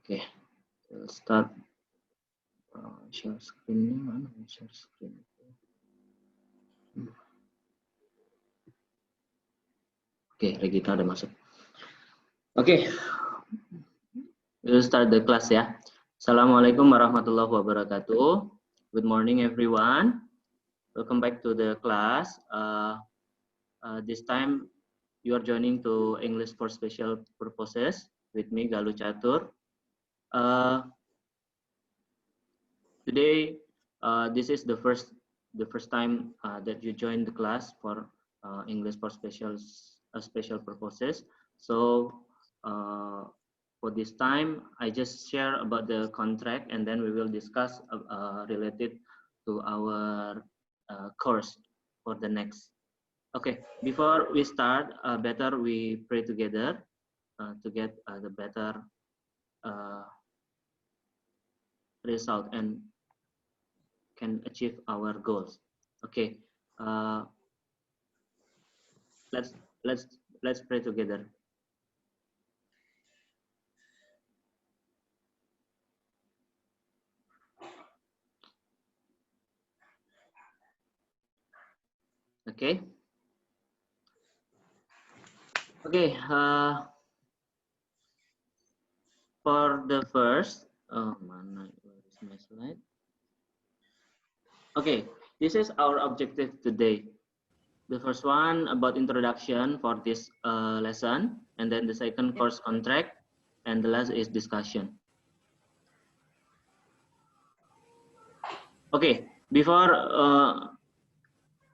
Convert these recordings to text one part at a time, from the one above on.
Oke, start share screen-nya mana? Share screen. Oke, Regita udah masuk. Oke, we'll start the class ya. Assalamualaikum warahmatullahi wabarakatuh. Good morning everyone. Welcome back to the class. This time you are joining to English for Special Purposes with me, Galuh Catur. Today, this is the first time that you join the class for English for special purposes. So for this time, I just share about the contract, and then we will discuss related to our course for the next. Okay, before we start, better we pray together to get the better result and can achieve our goals. Okay, let's pray together. Okay. Okay. For the first, mana, where is my slide? Okay, this is our objective today. The first one about introduction for this lesson, and then the second course contract, and the last is discussion. Okay, before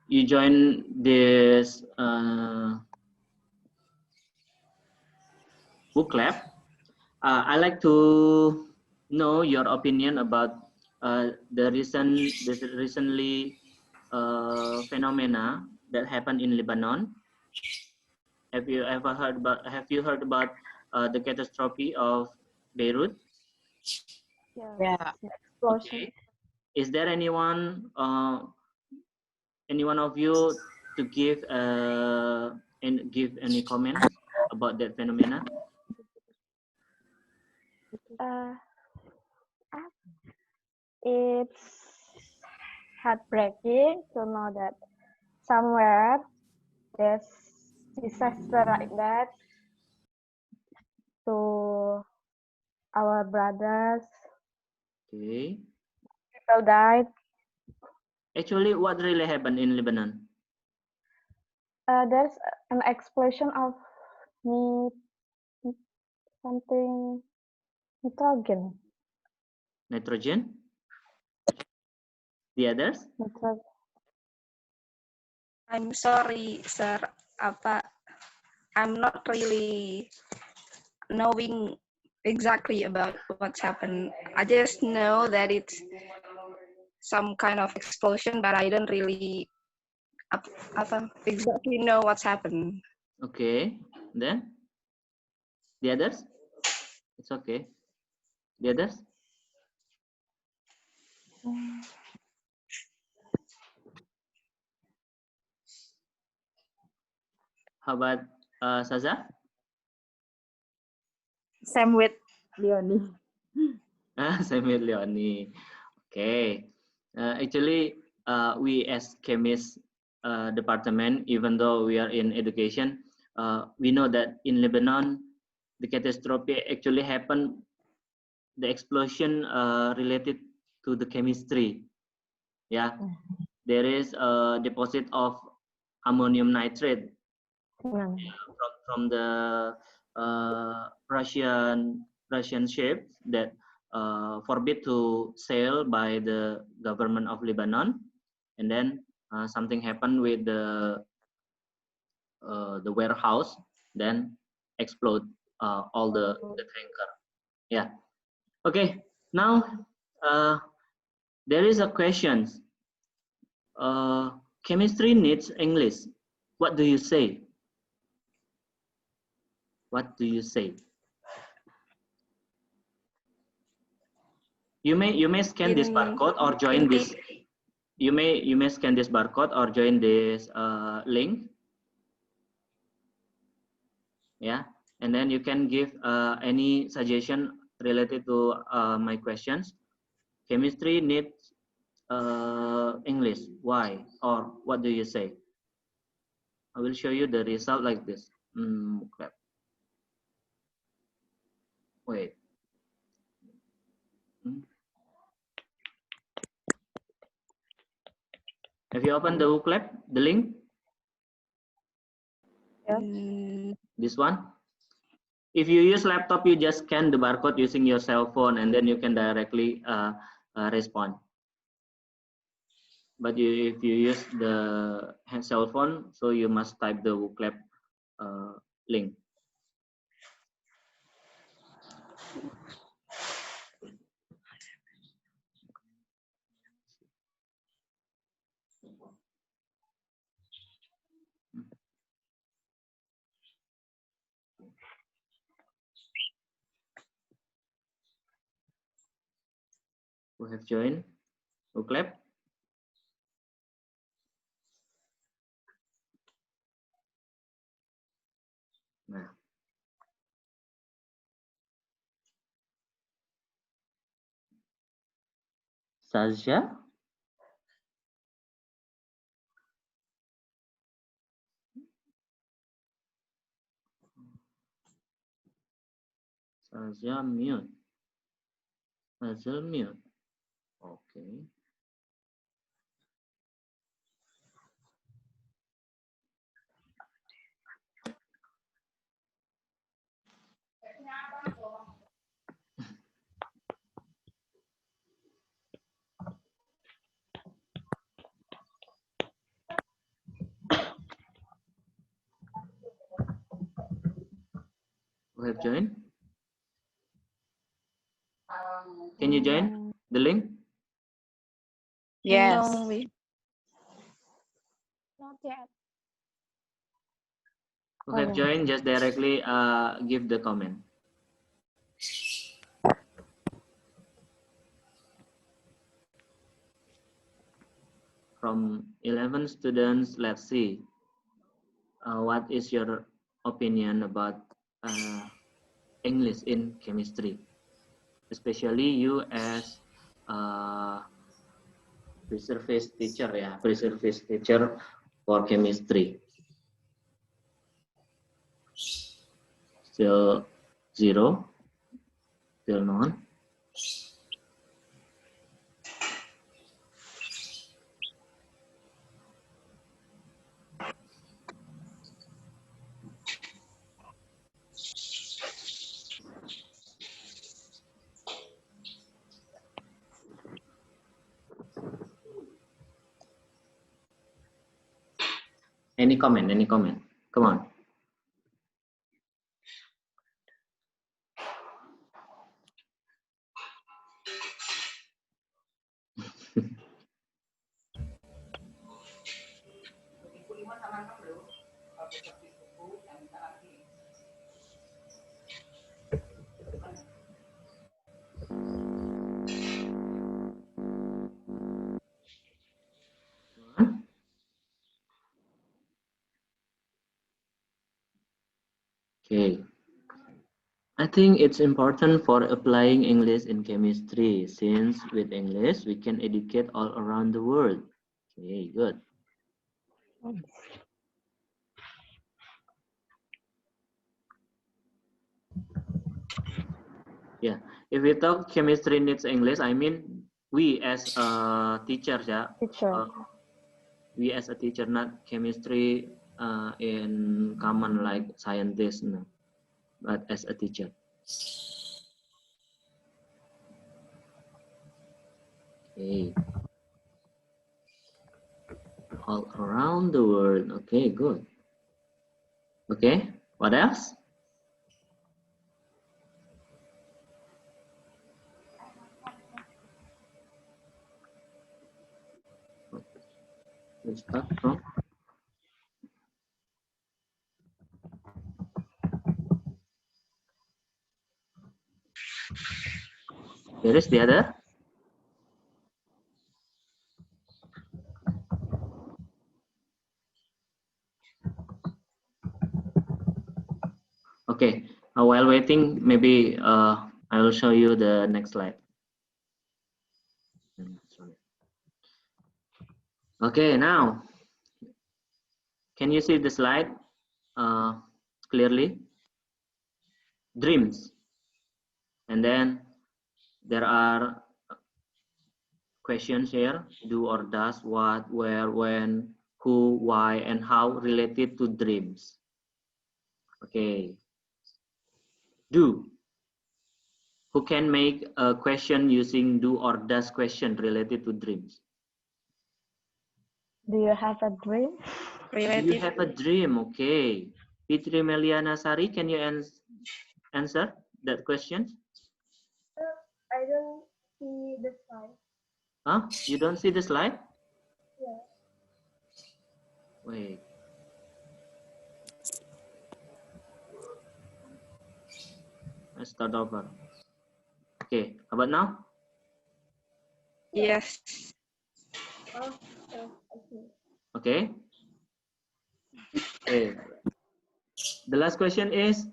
you join this book lab, I like to know your opinion about the recently phenomena that happened in Lebanon. Have you heard about the catastrophe of Beirut? Yeah. Explosion. Okay. Is there anyone of you to give any comments about that phenomena? It's heartbreaking to know that somewhere there's disaster like that to our brothers. Okay. People died. Actually, what really happened in Lebanon? There's an explosion of something nitrogen. Nitrogen? The others? Nitrogen. I'm sorry, sir. I'm not really knowing exactly about what's happened. I just know that it's some kind of explosion, but I don't really exactly know what's happened. Okay. Then? The others? It's okay. The others? How about Saza? Same with Leonie. Same with Leonie. Okay. Actually, we as chemist department, even though we are in education, we know that in Lebanon, the catastrophe actually happened, the explosion related to the chemistry. Yeah, there is a deposit of ammonium nitrate from the Russian ships that forbid to sail by the government of Lebanon, and then something happened with the warehouse, then explode all the tanker. Yeah. Okay. Now there is a question. Chemistry needs English. What do you say? What do you say? You may scan this barcode or join this. You may scan this barcode or join this link. Yeah, and then you can give any suggestion related to my questions. Chemistry needs English. Why? Or what do you say? I will show you the result like this. Okay. Wait. Have you opened the Wooklab, the link? Yes. This one? If you use laptop, you just scan the barcode using your cell phone and then you can directly respond. But if you use the cell phone, so you must type the Wooklab link. Who have joined Wooklab? Nah. Sasha? Sasha mute. Sasha mute. Okay. Who have joined? Can you join the link? Yes. Not yet. Who have joined, just directly give the comment. From 11 students, let's see. What is your opinion about English in chemistry? Especially you as pre-service teacher, pre-service teacher for chemistry. Still 0, still none. Any comment? Any comment? Come on. Okay. I think it's important for applying English in chemistry, since with English we can educate all around the world. Okay, good. Yeah, if we talk chemistry needs English, I mean we as a teacher, Teacher. We as a teacher, not chemistry in common like scientist, no, but as a teacher. Okay. All around the world. Okay, good. Okay, what else? Let's start from. Here is the other. Okay, while waiting, maybe I will show you the next slide. Sorry. Okay, now, can you see the slide clearly? Dreams. And then there are questions here: do or does, what, where, when, who, why, and how related to dreams. Okay. Do. Who can make a question using do or does question related to dreams? Do you have a dream? Do you Relative. have a dream? Okay. Fitri Meliana Sari, can you answer that question? I don't see the slide. Huh? You don't see the slide? Yeah. Wait. Let's start over. Okay. How about now? Yes. Oh, I see. Okay. Okay. The last question is,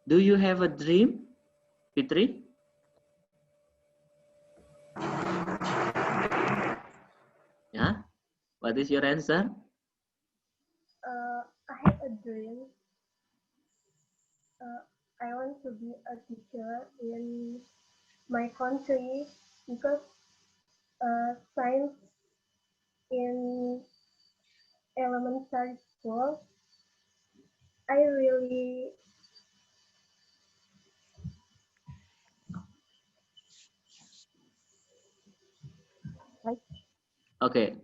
do you have a dream, Fitri? Yeah. What is your answer? I have a dream. I want to be a teacher in my country because science in elementary school, I really Like, Okay.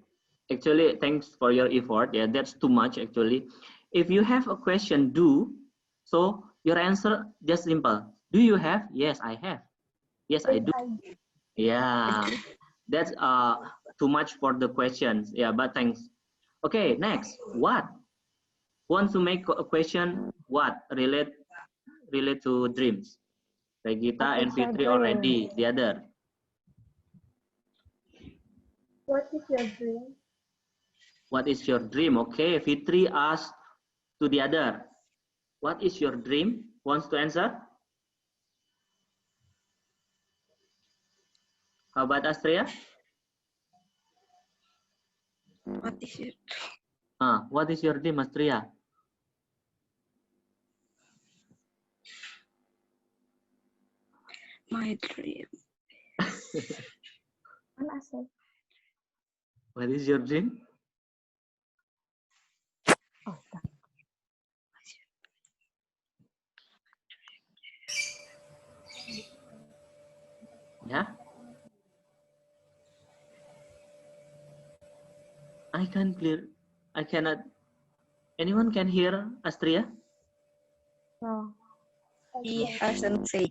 Actually, thanks for your effort. Yeah, that's too much actually. If you have a question, do. So your answer just simple. Do you have? Yes, I have. Yes, I do. Yeah. That's too much for the questions. Yeah, but thanks. Okay, next. What? Want to make a question? What relate to dreams? Regita and what is your Fitri dream? already. The other. what is your dream? What is your dream? Okay, Fitri asked to the other. What is your dream? Wants to answer? How about Astria? What is it? What is your dream, Astria? My dream. What is your dream? Oh, Yeah. I can't clear. I cannot. Anyone can hear Astria? no. He hasn't said.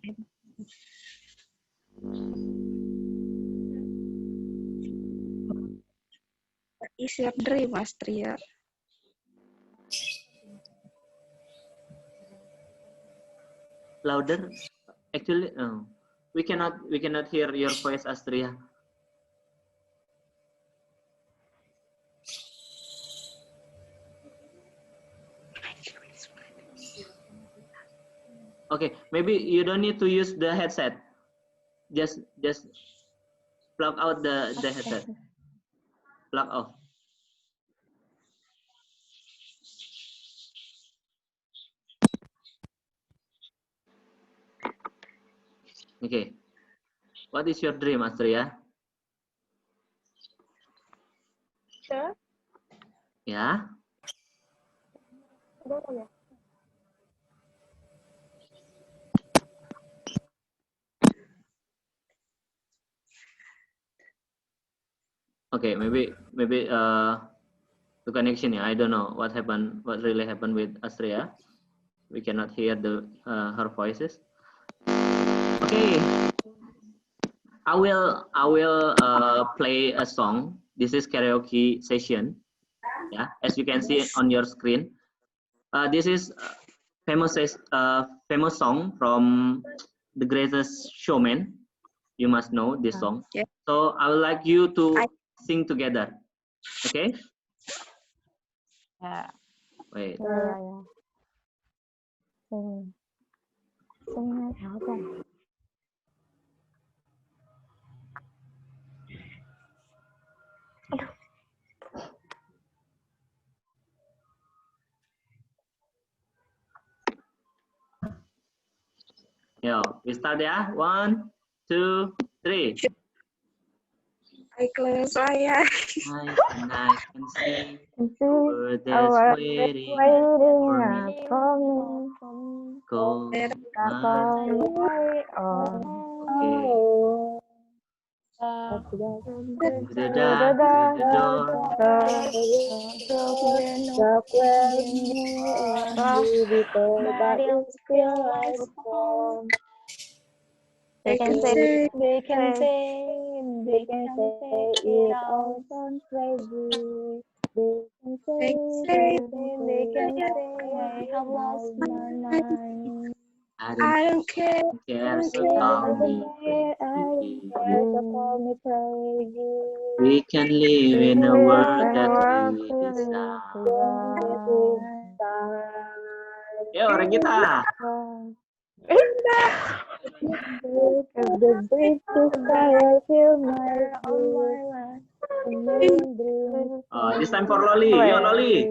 What is your dream, Astria? Louder. Actually, we cannot hear your voice, Astria. Okay, maybe you don't need to use the headset. Just plug out the headset. Plug off. Okay. What is your dream, Astria? Sure. Yeah. Okay, maybe the connection. Yeah, I don't know what happened. What really happened with Astria? We cannot hear the her voices. Okay, I will play a song. This is karaoke session. Yeah, as you can see on your screen. This is famous song from The Greatest Showman. You must know this song. Yeah. So I would like you to sing together. Okay? Yeah. Wait. Yeah. Sing. Sing áo Yo, we start ya. 1, 2, 3. I close my eyes. I can see our that's world waiting waiting for out me. for me. Go. Carry on. Okay. To To the dark, to the door. dark when beautiful, but it still lies warm. They can say, they can say it all sounds crazy. They can say I have lost my mind. I don't care. care, so call me crazy. We can live in a world that we desire. Yo, Regita. The bridge to fire fill my life. This time for Loli. Yo, Loli.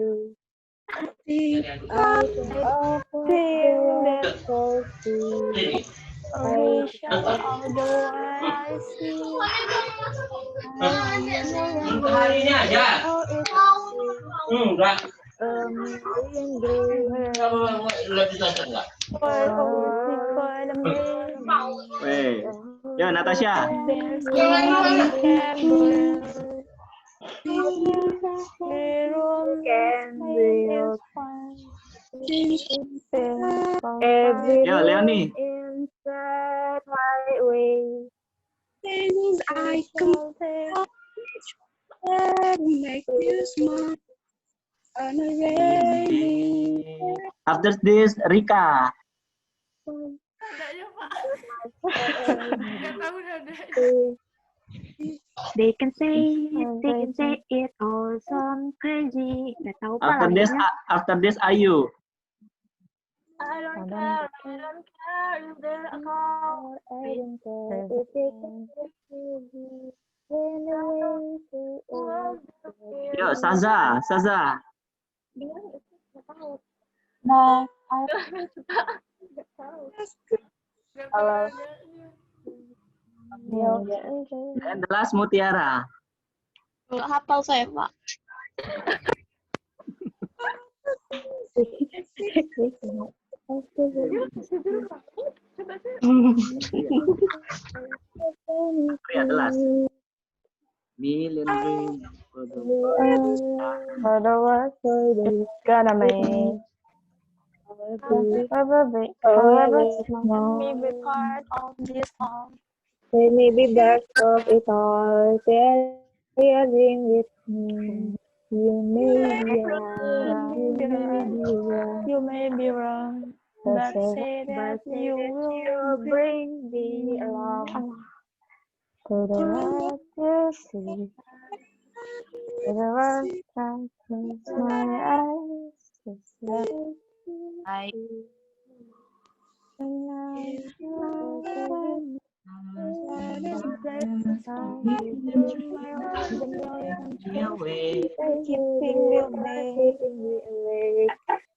Hari ini aja. Enggak. Lebih cocok enggak? Weh. Yo, Natasha. Yo, Leonie. Things I can make you smile on a rainy day. After this, Rika. They can say it all sounds crazy. Gak tahu Pak lagunya. After this, Ayu. I don't care if they're cold. If they can Yo, Saza. Nah, Halo. And the last, Mutiara. Nggak hafal saya, Pak. Yeah, the last. Million dreams for the world. for the world it's gonna make. However small, Be part of this song. they may be back of it all. Sharing with me. You may be wrong. You may be wrong, but say that you will bring me along to the world you see. To the world I close my eyes to see. Away. Keeping me away.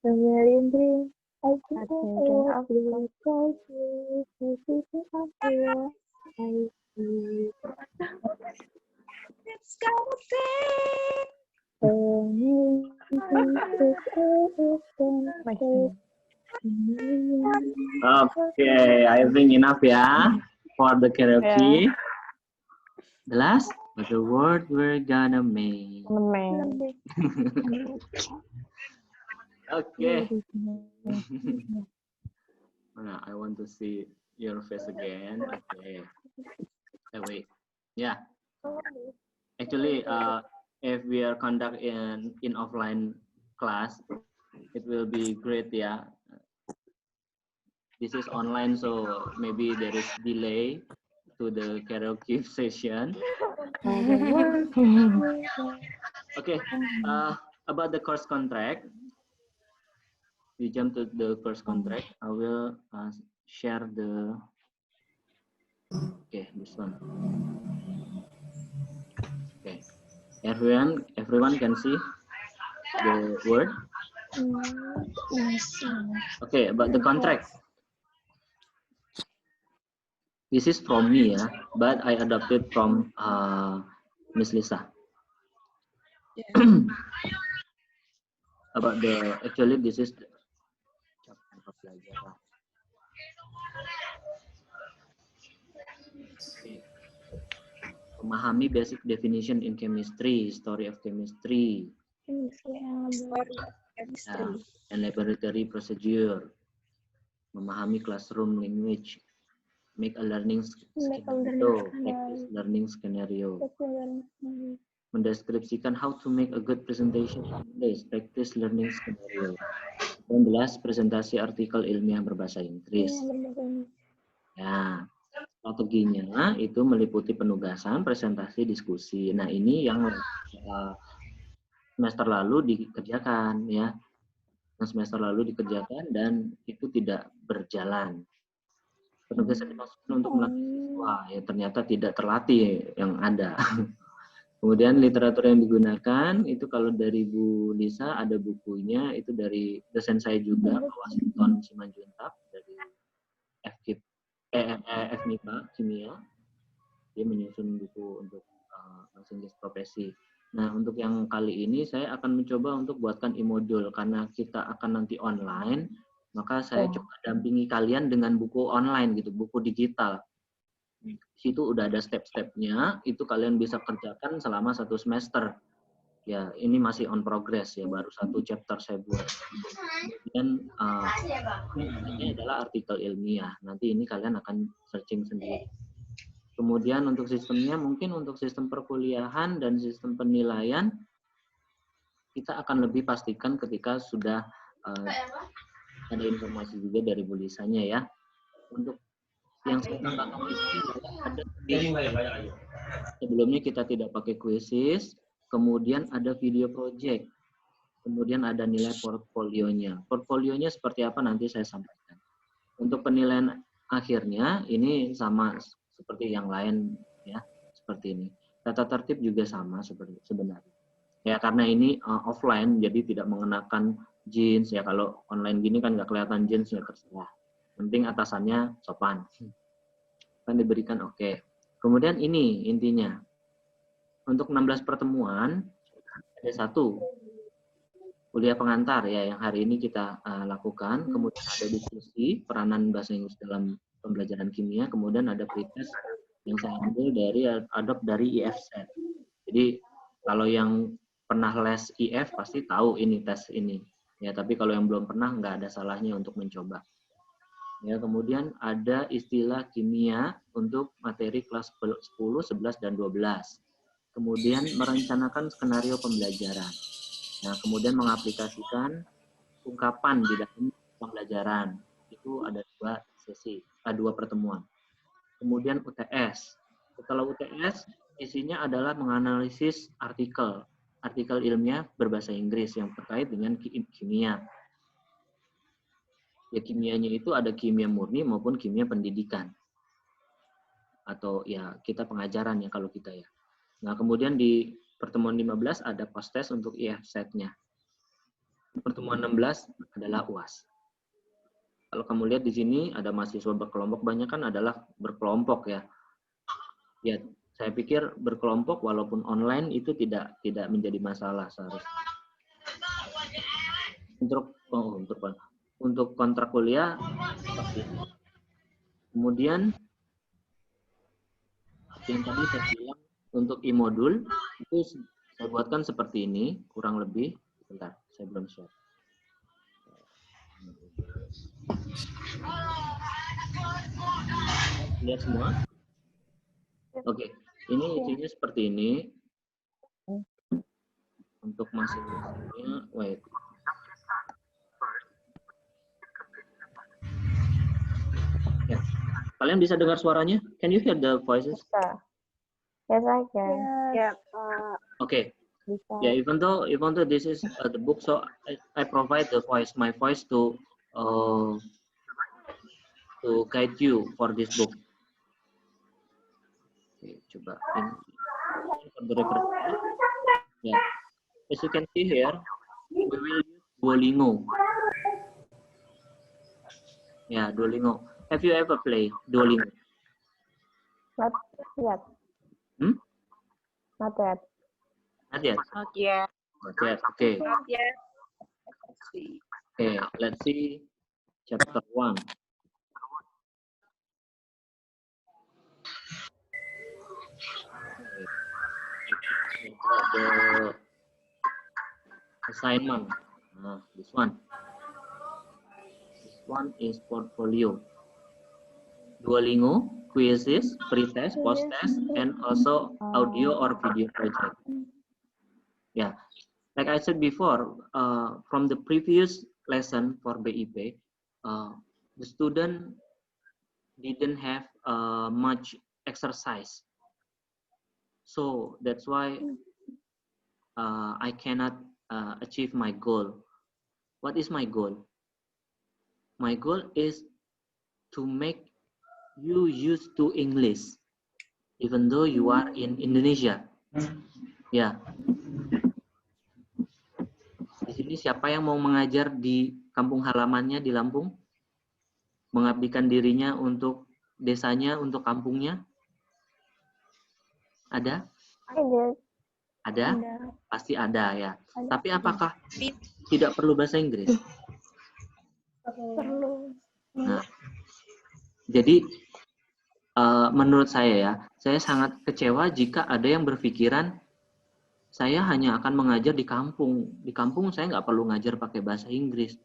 A million dreams I thinking of you. Keeping of you. I see. It's gonna Okay, I think enough ya for the karaoke. The last, but the word we're gonna make. Okay. Nah, I want to see your face again. Okay. Wait. Yeah. Actually, if we are conduct in offline class, it will be great. Yeah. This is online, so maybe there is delay to the karaoke session. Okay. About the course contract, we jump to the course contract. I will share the. Okay, this one. Okay, everyone can see the word. Okay, about the contract. This is from me, yeah, but I adopted from Miss Lisa. Yeah. About actually this is memahami basic definition in chemistry, story of chemistry, Chemistry. and laboratory procedure, memahami classroom language, make a learning scenario, practice learning scenario, mendeskripsikan how to make a good presentation in English, practice learning scenario, 19 presentasi artikel ilmiah berbahasa Inggris. Ya, strateginya itu meliputi penugasan, presentasi, diskusi. Nah, ini yang semester lalu dikerjakan, ya. Yang semester lalu dikerjakan dan itu tidak berjalan. Penugasan dimaksudkan untuk melatih siswa, ya ternyata tidak terlatih yang ada. Kemudian literatur yang digunakan itu kalau dari Bu Lisa ada bukunya, itu dari dosen saya juga, Pak Washington Simanjuntak dari FMIPA Kimia. Dia menyusun buku untuk bahasa Inggris profesi. Nah, untuk yang kali ini saya akan mencoba untuk buatkan e-modul karena kita akan nanti online, maka saya coba dampingi kalian dengan buku online gitu, buku digital. Di situ udah ada step-stepnya, itu kalian bisa kerjakan selama 1 semester. Ya, ini masih on progress ya, baru 1 chapter saya buat. Kemudian ini adalah artikel ilmiah. Nanti ini kalian akan searching sendiri. Kemudian untuk sistemnya, mungkin untuk sistem perkuliahan dan sistem penilaian, kita akan lebih pastikan ketika sudah ada informasi juga dari Bu Lisanya ya. Untuk yang saya tambahkan di sini ada sebelumnya kita tidak pakai quizzes, kemudian ada video project, kemudian ada nilai portfolionya. Portfolionya seperti apa nanti saya sampaikan. Untuk penilaian akhirnya ini sama seperti yang lain ya, seperti ini. Tata tertib juga sama seperti sebenarnya. Ya karena ini offline jadi tidak mengenakan jeans ya, kalau online gini kan nggak kelihatan jeans ya terserah. Penting atasannya sopan. Kan diberikan oke. Kemudian ini intinya. Untuk 16 pertemuan ada 1 kuliah pengantar ya yang hari ini kita lakukan. Kemudian ada diskusi peranan bahasa Inggris dalam pembelajaran kimia. Kemudian ada pretest yang saya ambil dari adopt dari IFZ. Jadi kalau yang pernah les IF pasti tahu ini tes ini. Ya, tapi kalau yang belum pernah nggak ada salahnya untuk mencoba. Ya, kemudian ada istilah kimia untuk materi kelas 10, 11, dan 12. Kemudian merencanakan skenario pembelajaran. Nah, kemudian mengaplikasikan ungkapan di dalam pembelajaran. Itu ada 2 sesi, 2 pertemuan. Kemudian UTS. Setelah UTS, isinya adalah menganalisis artikel ilmiah berbahasa Inggris yang terkait dengan kimia. Ya kimianya itu ada kimia murni maupun kimia pendidikan. Atau ya kita pengajaran ya kalau kita ya. Nah kemudian di pertemuan 15 ada post test untuk IFZ-nya. Pertemuan 16 adalah UAS. Kalau kamu lihat di sini ada mahasiswa berkelompok, banyak kan adalah berkelompok ya. Ya saya pikir berkelompok walaupun online itu tidak menjadi masalah seharusnya. Untuk kontrak kuliah, kemudian yang tadi saya bilang untuk e-modul itu saya buatkan seperti ini, kurang lebih. Bentar, saya belum share. Lihat semua? Oke, ini isinya seperti ini. Untuk masing-masingnya, wait. Ya. Kalian bisa dengar suaranya? Can you hear the voices? Yes, I can. Ya. Okay. Yeah, even though this is the book, so I provide my voice to guide you for this book. Okay, coba ini. Yeah. As you can see here, we will use Duolingo. Yeah, Duolingo. Have you ever played Duolingo? Not yet. Not yet. Not yet. Not yet. Not yet. Okay. Not yet. Let's see. Okay. Let's see chapter 1. The assignment. This one. This one is portfolio. Duolingo, quizzes, pre-test, post-test, and also audio or video project. Yeah, like I said before, from the previous lesson for BIP, the student didn't have much exercise. So that's why I cannot achieve my goal. What is my goal? My goal is to make you used to English, even though you are in Indonesia. Ya. Di sini siapa yang mau mengajar di kampung halamannya di Lampung? Mengabdikan dirinya untuk desanya, untuk kampungnya? Ada? Ada? Pasti ada ya. Tapi apakah tidak perlu bahasa Inggris? Perlu. Nah, jadi menurut saya ya, saya sangat kecewa jika ada yang berpikiran saya hanya akan mengajar di kampung. Di kampung saya nggak perlu ngajar pakai bahasa Inggris.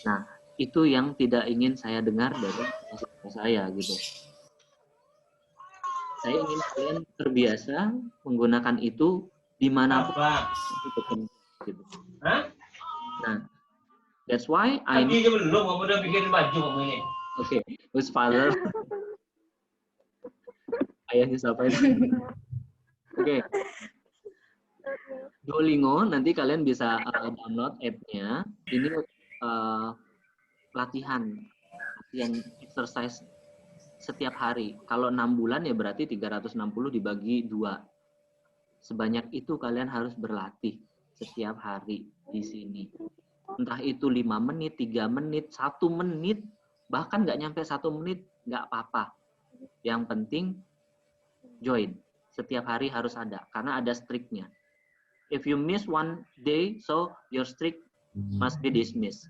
Nah, itu yang tidak ingin saya dengar dari mahasiswa saya gitu. Saya ingin kalian terbiasa menggunakan itu dimanapun. Gitu. Nah, that's why I'm. belum, kamu udah bikin baju kamu ini. Oke, whose father? Ayahnya siapa itu? Oke. Duolingo, nanti kalian bisa download app-nya. Ini latihan exercise setiap hari. Kalau 6 bulan ya berarti 360 dibagi 2. Sebanyak itu kalian harus berlatih setiap hari di sini. Entah itu 5 menit, 3 menit, 1 menit, bahkan nggak nyampe 1 menit, nggak apa-apa. Yang penting join. Setiap hari harus ada, karena ada streak-nya. If you miss one day, so your streak must be dismissed.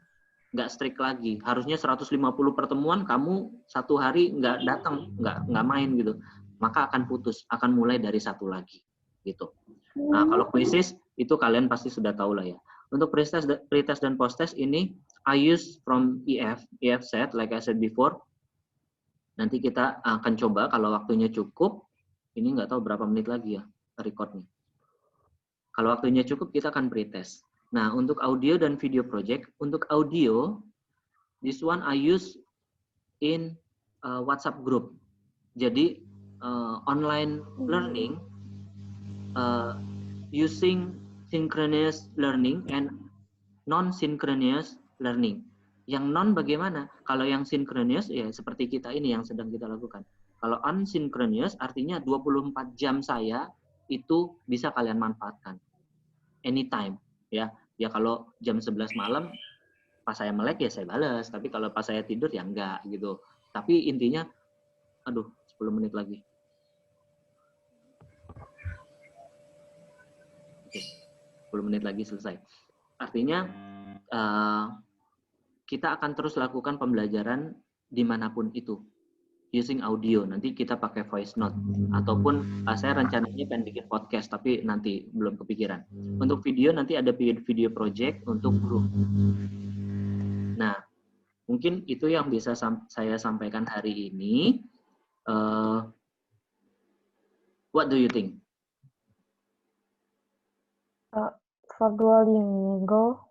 Nggak streak lagi. Harusnya 150 pertemuan, kamu 1 hari nggak datang, nggak main gitu. Maka akan putus, akan mulai dari 1 lagi. Gitu. Nah, kalau quizzes, itu kalian pasti sudah tahu lah ya. Untuk pre-test dan post-test ini, I use from EF set, like I said before. Nanti kita akan coba kalau waktunya cukup. Ini nggak tahu berapa menit lagi ya recordnya. Kalau waktunya cukup, kita akan pre-test. Nah, untuk audio dan video project, untuk audio, this one I use in WhatsApp group. Jadi, online learning using synchronous learning and non-synchronous learning. Yang non bagaimana? Kalau yang synchronous, ya seperti kita ini yang sedang kita lakukan. Kalau unsynchronous, artinya 24 jam saya itu bisa kalian manfaatkan. Anytime. Ya kalau jam 11 malam, pas saya melek ya saya balas. Tapi kalau pas saya tidur ya enggak gitu. Tapi intinya, 10 menit lagi. Oke, 10 menit lagi selesai. Artinya, kita akan terus lakukan pembelajaran dimanapun itu. Using audio, nanti kita pakai voice note ataupun saya rencananya pengen bikin podcast tapi nanti belum kepikiran. Untuk video nanti ada video project untuk grup. Nah, mungkin itu yang bisa saya sampaikan hari ini. What do you think? For Duolingo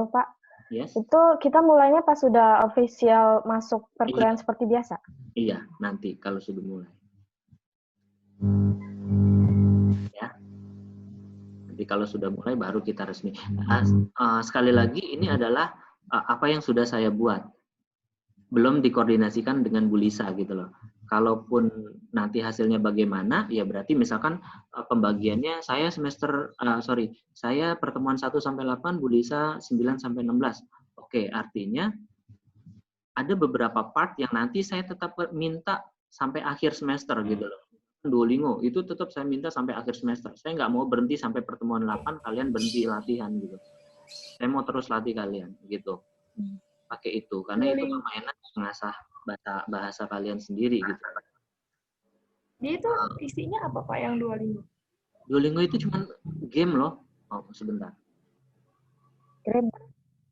Pak. Yes. Itu kita mulainya pas sudah official masuk perkuliahan seperti biasa? Iya, nanti kalau sudah mulai. Ya. Nanti kalau sudah mulai baru kita resmi. Sekali lagi ini adalah apa yang sudah saya buat. Belum dikoordinasikan dengan Bu Lisa gitu loh. Kalaupun nanti hasilnya bagaimana, ya berarti misalkan pembagiannya saya saya pertemuan 1 sampai 8, Bu Lisa 9 sampai 16. Oke, artinya ada beberapa part yang nanti saya tetap minta sampai akhir semester gitu loh. Duolingo itu tetap saya minta sampai akhir semester. Saya nggak mau berhenti sampai pertemuan 8 kalian berhenti latihan gitu. Saya mau terus latih kalian gitu. Pakai itu karena itu permainan mengasah bahasa kalian sendiri gitu. Dia itu isinya apa Pak yang Duolingo? Duolingo itu cuma game loh. Oh, sebentar.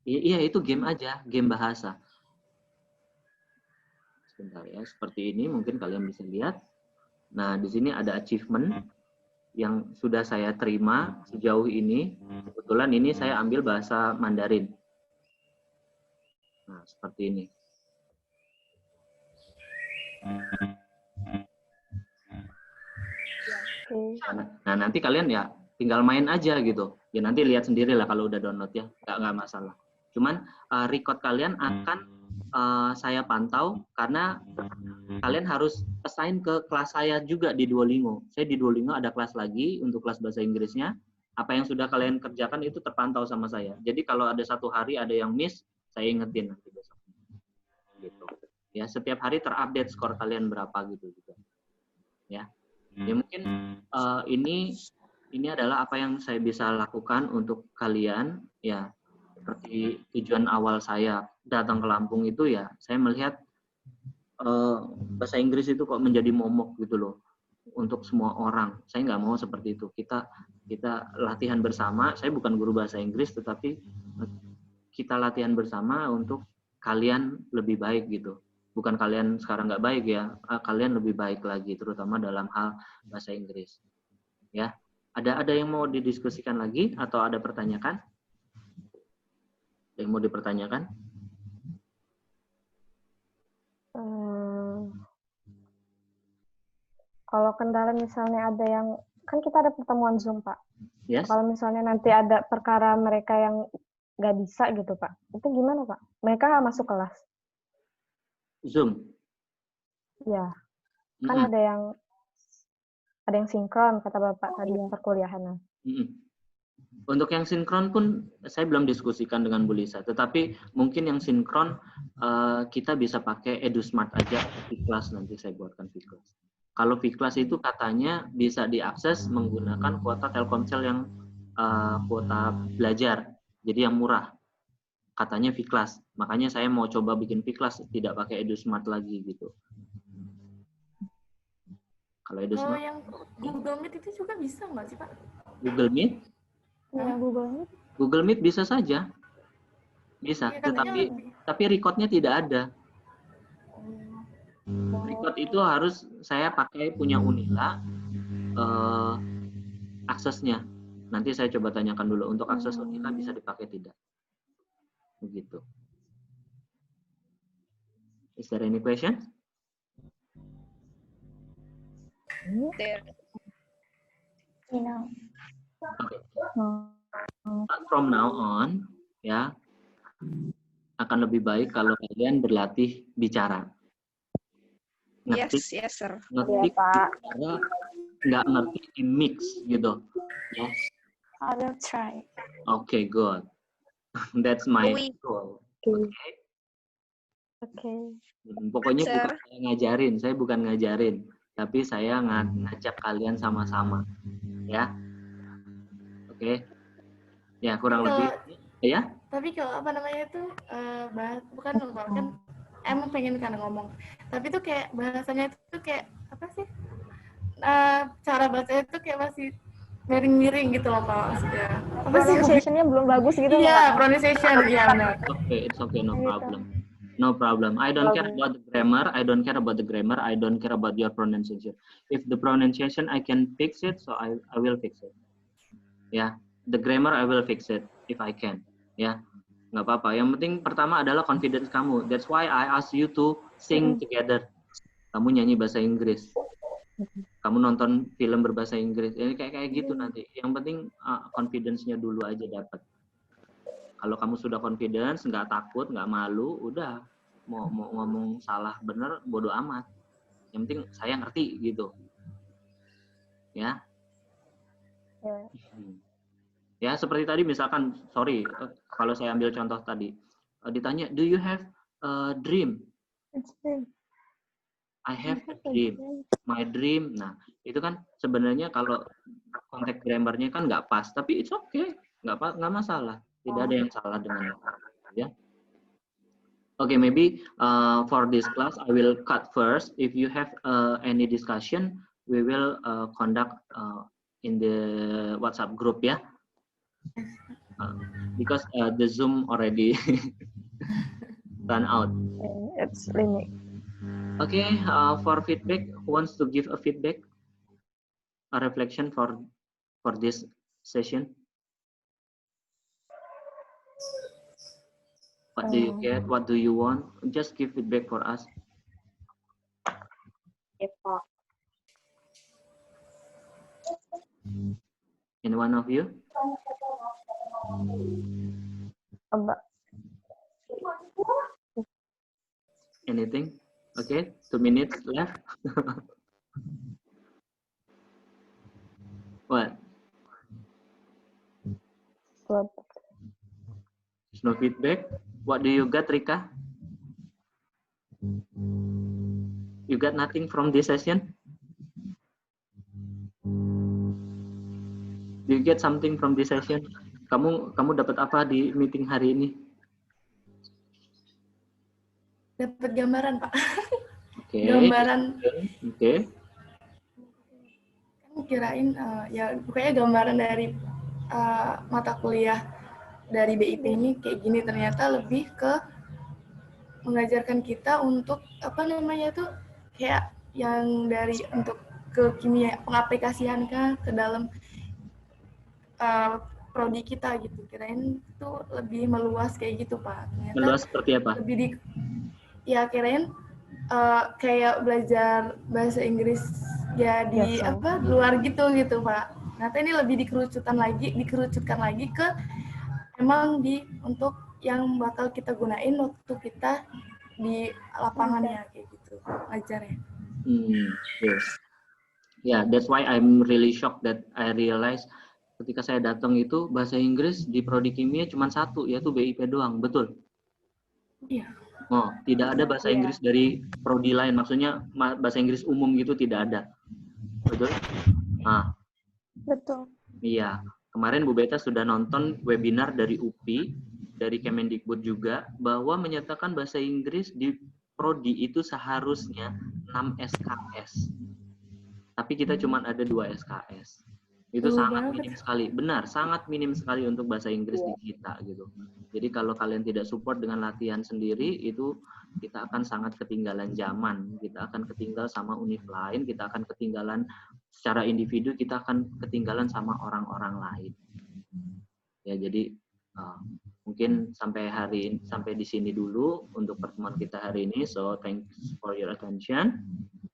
Iya, itu game aja, game bahasa. Sebentar ya, seperti ini mungkin kalian bisa lihat. Nah, di sini ada achievement yang sudah saya terima sejauh ini. Kebetulan ini saya ambil bahasa Mandarin. Nah, seperti ini. Nah, nanti kalian ya tinggal main aja gitu. Ya nanti lihat sendiri lah kalau udah download ya, nggak masalah. Cuman record kalian akan saya pantau karena kalian harus assign ke kelas saya juga di Duolingo. Saya di Duolingo ada kelas lagi untuk kelas bahasa Inggrisnya. Apa yang sudah kalian kerjakan itu terpantau sama saya. Jadi kalau ada satu hari ada yang miss, saya ingetin nanti besok. Gitu. Ya, setiap hari terupdate skor kalian berapa gitu juga. Ya. Ya mungkin ini adalah apa yang saya bisa lakukan untuk kalian ya. Seperti tujuan awal saya datang ke Lampung itu ya, saya melihat bahasa Inggris itu kok menjadi momok gitu loh untuk semua orang. Saya nggak mau seperti itu. Kita latihan bersama. Saya bukan guru bahasa Inggris, tetapi kita latihan bersama untuk kalian lebih baik gitu. Bukan kalian sekarang nggak baik ya, kalian lebih baik lagi, terutama dalam hal bahasa Inggris. Ya, ada yang mau didiskusikan lagi atau ada pertanyaan? Yang mau dipertanyakan? Kalau kendala misalnya ada yang, kan kita ada pertemuan Zoom, Pak. Yes. Kalau misalnya nanti ada perkara mereka yang nggak bisa gitu, Pak. Itu gimana, Pak? Mereka nggak masuk kelas? Zoom? Ya. Kan ada yang sinkron, kata Bapak tadi, perkuliahan. Untuk yang sinkron pun saya belum diskusikan dengan Bu Lisa, tetapi mungkin yang sinkron kita bisa pakai EduSmart aja, Vclass nanti saya buatkan Vclass. Kalau Vclass itu katanya bisa diakses menggunakan kuota Telkomsel yang kuota belajar, jadi yang murah. Katanya Vclass, makanya saya mau coba bikin Vclass tidak pakai EduSmart lagi gitu. Kalau EduSmart. Kalau yang Google Meet itu juga bisa nggak sih Pak? Google Meet? Ya, Google Meet bisa saja, bisa, ya, tapi recordnya tidak ada. Record itu harus saya pakai punya Unila aksesnya. Nanti saya coba tanyakan dulu untuk akses Unila bisa dipakai tidak. Begitu. Is there any question? There. Okay. From now on, ya, akan lebih baik kalau kalian berlatih bicara. Yes, sir. Ngetik bicara, nggak ngerti di mix gitu, ya. I will try. Okay, good. That's my goal. Oke. Pokoknya bukan saya bukan ngajarin, tapi saya ngajak kalian sama-sama, ya. Oke. Ya, kurang lebih. Ya? Tapi kalau apa namanya itu bukan kan emang pengen kan ngomong. Tapi tuh kayak bahasanya itu kayak apa sih? Cara bacanya itu kayak masih miring-miring gitu loh Pak maksudnya. Pronunciation-nya belum bagus gitu. Iya, pronunciation iya benar. It's okay, no problem. No problem. I don't care about the grammar. I don't care about the grammar. I don't care about your pronunciation. If the pronunciation I can fix it, so I will fix it. Ya, the grammar I will fix it if I can. Ya, nggak apa-apa. Yang penting pertama adalah confidence kamu. That's why I ask you to sing together. Kamu nyanyi bahasa Inggris. Kamu nonton film berbahasa Inggris. Ini kayak gitu nanti. Yang penting confidence-nya dulu aja dapat. Kalau kamu sudah confidence, nggak takut, nggak malu, udah mau ngomong salah bener, bodo amat. Yang penting saya ngerti gitu. Ya. Ya, seperti tadi misalkan, sorry, kalau saya ambil contoh tadi, ditanya, do you have a dream? I have a dream. My dream. Nah, itu kan sebenarnya kalau konteks grammarnya kan nggak pas, tapi it's okay, nggak masalah. Tidak ada yang salah dengan itu. Ya. Okay, maybe for this class I will cut first. If you have any discussion, we will conduct in the WhatsApp group, ya. Because the Zoom already run out. It's limit. Okay, for feedback, who wants to give a feedback, a reflection for this session? What do you get? What do you want? Just give feedback for us. Any one of you? Anything? Okay, 2 minutes left. What? There's no feedback. What do you get, Rika? You got nothing from this session? Do you get something from this session? Kamu dapat apa di meeting hari ini? Dapat gambaran, Pak. Okay. Gambaran. Okay. Kan kirain ya pokoknya gambaran dari mata kuliah dari BIP ini kayak gini, ternyata lebih ke mengajarkan kita untuk apa namanya tuh kayak yang dari untuk ke kimia, pengaplikasian ke dalam prodi kita gitu. Kirain itu lebih meluas kayak gitu, Pak. Ternyata meluas seperti apa? Lebih ya kirain kayak belajar bahasa Inggris ya di luar gitu Pak. Ternyata ini lebih dikerucutkan lagi ke emang untuk yang bakal kita gunain waktu kita di lapangannya kayak gitu ajarnya. Yes. Yeah, that's why I'm really shocked that I realize ketika saya datang itu bahasa Inggris di prodi kimia cuma satu, yaitu BIP doang, betul? Iya. Oh, tidak ada bahasa Inggris dari prodi lain, maksudnya bahasa Inggris umum gitu tidak ada, betul? Nah, betul. Iya, kemarin Bu Beta sudah nonton webinar dari UPI, dari Kemendikbud juga, bahwa menyatakan bahasa Inggris di prodi itu seharusnya 6 SKS. Tapi kita cuma ada 2 SKS. Itu sangat minim sekali. Benar, sangat minim sekali untuk bahasa Inggris di kita gitu. Jadi kalau kalian tidak support dengan latihan sendiri, itu kita akan sangat ketinggalan zaman. Kita akan ketinggalan sama univ lain, kita akan ketinggalan secara individu, kita akan ketinggalan sama orang-orang lain. Ya, jadi mungkin sampai di sini dulu untuk pertemuan kita hari ini. So thanks for your attention.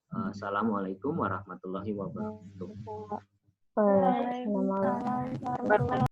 Assalamualaikum warahmatullahi wabarakatuh. Waalaikumsalam.